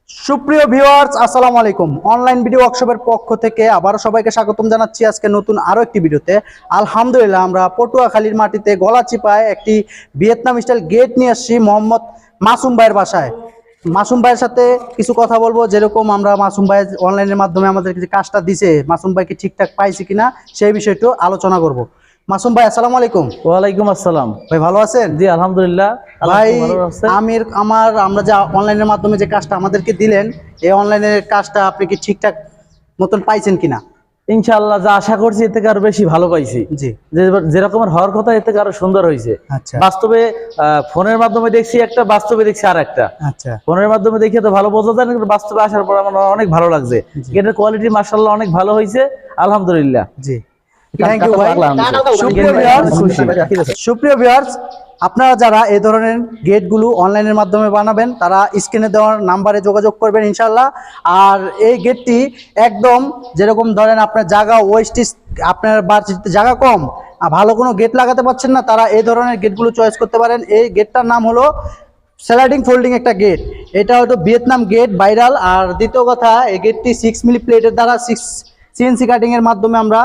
সুপ্রিয় ভিউয়ার্স, আসসালামু আলাইকুম। অনলাইন ভিডিও ওয়ার্কশপের পক্ষ থেকে আবারও সবাইকে স্বাগতম জানাচ্ছি আজকে নতুন আরো একটি ভিডিওতে। আলহামদুলিল্লাহ, আমরা পটুয়াখালীর মাটিতে গলাচিপায় একটি ভিয়েতনাম স্টাইল গেট নিয়ে আসছি মোহাম্মদ মাসুম ভাইয়ের বাসায়। মাসুম ভাইয়ের সাথে কিছু কথা বলবো, যেরকম আমরা মাসুম ভাই অনলাইনের মাধ্যমে আমাদের যে কাজটা দিছে, মাসুম ভাইকে ঠিকঠাক পাইছি কিনা সেই বিষয়টা আলোচনা করব। মাসুম ভাই, আসসালামু আলাইকুম। ওয়ালাইকুম আসসালাম। ভাই ভালো আছেন? জি আলহামদুলিল্লাহ। ভাই আমরা যে অনলাইনের মাধ্যমে যে কাজটা আমাদেরকে দিলেন, এই অনলাইনের কাজটা আপনি কি ঠিকঠাক মতন পাইছেন কিনা? ইনশাআল্লাহ, যা আশা করছি এর থেকে আরো বেশি ভালো পাইছি। জি, যেরকমের হওয়ার কথা এর থেকে আরো সুন্দর হয়েছে। আচ্ছা, বাস্তবে ফোনের মাধ্যমে দেখছি একটা, বাস্তবে দেখছি আর একটা। আচ্ছা, ফোনের মাধ্যমে দেখে তো ভালো বোঝা যায় না, কিন্তু বাস্তবে আসার পর আমার অনেক ভালো লাগছে। গেটের কোয়ালিটি মাশাআল্লাহ অনেক ভালো হয়েছে, আলহামদুলিল্লাহ। জি, থ্যাংক ইউ ভাই। সুপ্রিয় ভিউয়ার্স, আপনারা যারা এই ধরনের গেটগুলো অনলাইনের মাধ্যমে বানাবেন, তারা স্ক্রিনে দেওয়ার নাম্বারে যোগাযোগ করবেন ইনশাল্লাহ। আর এই গেটটি একদম যেরকম ধরেন আপনার জায়গা ওয়েস্টিস, আপনার বাড়িতে জায়গা কম আর ভালো কোনো গেট লাগাতে পারছেন না, তারা এই ধরনের গেটগুলো চয়েস করতে পারেন। এই গেটটার নাম হলো স্লাইডিং ফোল্ডিং একটা গেট। এটা হয়তো ভিয়েতনাম গেট ভাইরাল। আর দ্বিতীয় কথা, এই গেটটি 6 মিলি প্লেটের দ্বারা সিএনসি কাটিং এর মাধ্যমে আমরা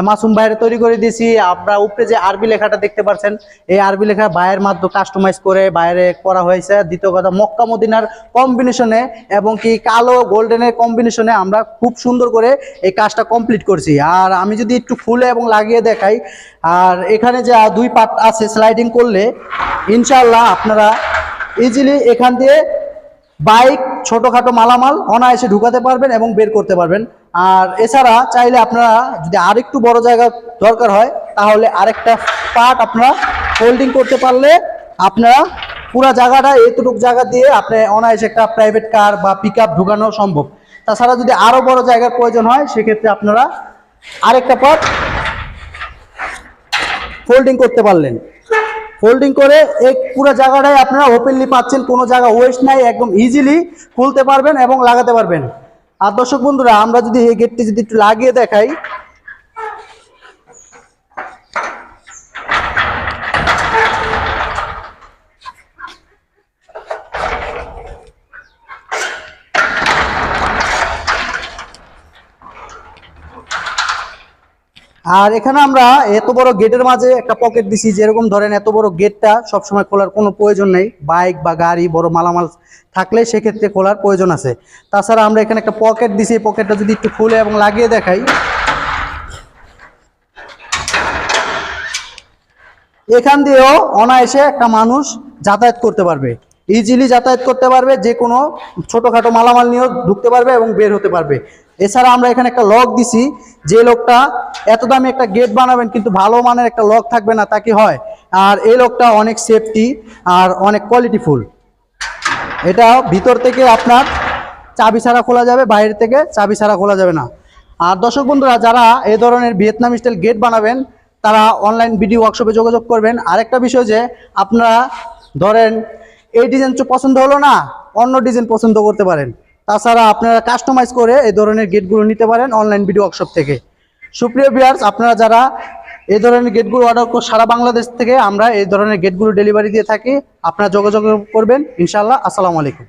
মাসুম ভাইয়ের তৈরি করে দিয়েছি। আপনারা উপরে যে আরবি লেখাটা দেখতে পাচ্ছেন, এই আরবি লেখা ভাইয়ের মাধ্যমে কাস্টমাইজ করে বাইরে করা হয়েছে। দ্বিতীয় কথা, মক্কা মদিনার কম্বিনেশনে এবং কি কালো গোল্ডেনের কম্বিনেশনে আমরা খুব সুন্দর করে এই কাজটা কমপ্লিট করছি। আর আমি যদি একটু খুলে এবং লাগিয়ে দেখাই, আর এখানে যে দুই পার্ট আছে, স্লাইডিং করলে ইনশাআল্লাহ আপনারা ইজিলি এখান দিয়ে বাইক, ছোটখাটো মালামাল অনায়াসে ঢুকাতে পারবেন এবং বের করতে পারবেন। আর এছাড়া চাইলে আপনারা যদি আরেকটু বড় জায়গা দরকার হয়, তাহলে আরেকটা পার্ট আপনারা ফোল্ডিং করতে পারলে আপনারা পুরো জায়গাটা, এতটুকু জায়গা দিয়ে আপনি অনায়াসে একটা প্রাইভেট কার বা পিক আপ ঢুকানো সম্ভব। তাছাড়া যদি আরও বড় জায়গার প্রয়োজন হয়, সেক্ষেত্রে আপনারা আরেকটা পার্ট ফোল্ডিং করতে পারলেন। ফোল্ডিং করে এই পুরো জায়গাটাই আপনারা ওপেনলি পাচ্ছেন, কোনো জায়গা ওয়েস্ট নাই, একদম ইজিলি খুলতে পারবেন এবং লাগাতে পারবেন। আর দর্শক বন্ধুরা, আমরা যদি এই গেটটি যদি একটু লাগিয়ে দেখাই, আর এখানে আমরা এত বড় গেটের মাঝে একটা পকেট দিছি। যেরকম ধরেন এত বড় গেটটা সবসময় খোলার কোনো প্রয়োজন নেই, বাইক বা গাড়ি বড় মালামাল থাকলে সেক্ষেত্রে খোলার প্রয়োজন আছে। তাছাড়া আমরা এখানে একটা পকেট দিছি, পকেটটা যদি একটু খুলে এবং লাগিয়ে দেখাই, এখান দিয়েও অনায়াসে একটা মানুষ যাতায়াত করতে পারবে, ইজিলি যাতায়াত করতে পারবে, যে কোনো ছোটোখাটো মালামাল নিয়েও ঢুকতে পারবে এবং বের হতে পারবে। এছাড়া আমরা এখানে একটা লক দিছি। যে লোকটা এত দামি একটা গেট বানাবেন কিন্তু ভালো মানের একটা লক থাকবে না, তা কি হয়? আর এই লকটা অনেক সেফটি আর অনেক কোয়ালিটিফুল। এটা ভিতর থেকে আপনার চাবি ছাড়া খোলা যাবে, বাইরে থেকে চাবি ছাড়া খোলা যাবে না। আর দর্শক বন্ধুরা, যারা এই ধরনের ভিয়েতনাম স্টাইল গেট বানাবেন, তারা অনলাইন ভিডিও ওয়ার্কশপে যোগাযোগ করবেন। আরেকটা বিষয় যে, আপনারা ধরেন এই ডিজাইন পছন্দ হলো না, অন্য ডিজাইন পছন্দ করতে পারেন। তাছাড়া আপনারা কাস্টমাইজ করে এই ধরনের গেটগুলো নিতে পারেন অনলাইন ভিডিও ওয়ার্কশপ থেকে। সুপ্রিয় ভিউয়ার্স, আপনারা যারা এই ধরনের গেটগুলো অর্ডার সারা বাংলাদেশ থেকে আমরা এই ধরনের গেটগুলো ডেলিভারি দিয়ে থাকি, আপনারা যোগাযোগ করবেন ইনশাআল্লাহ। আসসালামু আলাইকুম।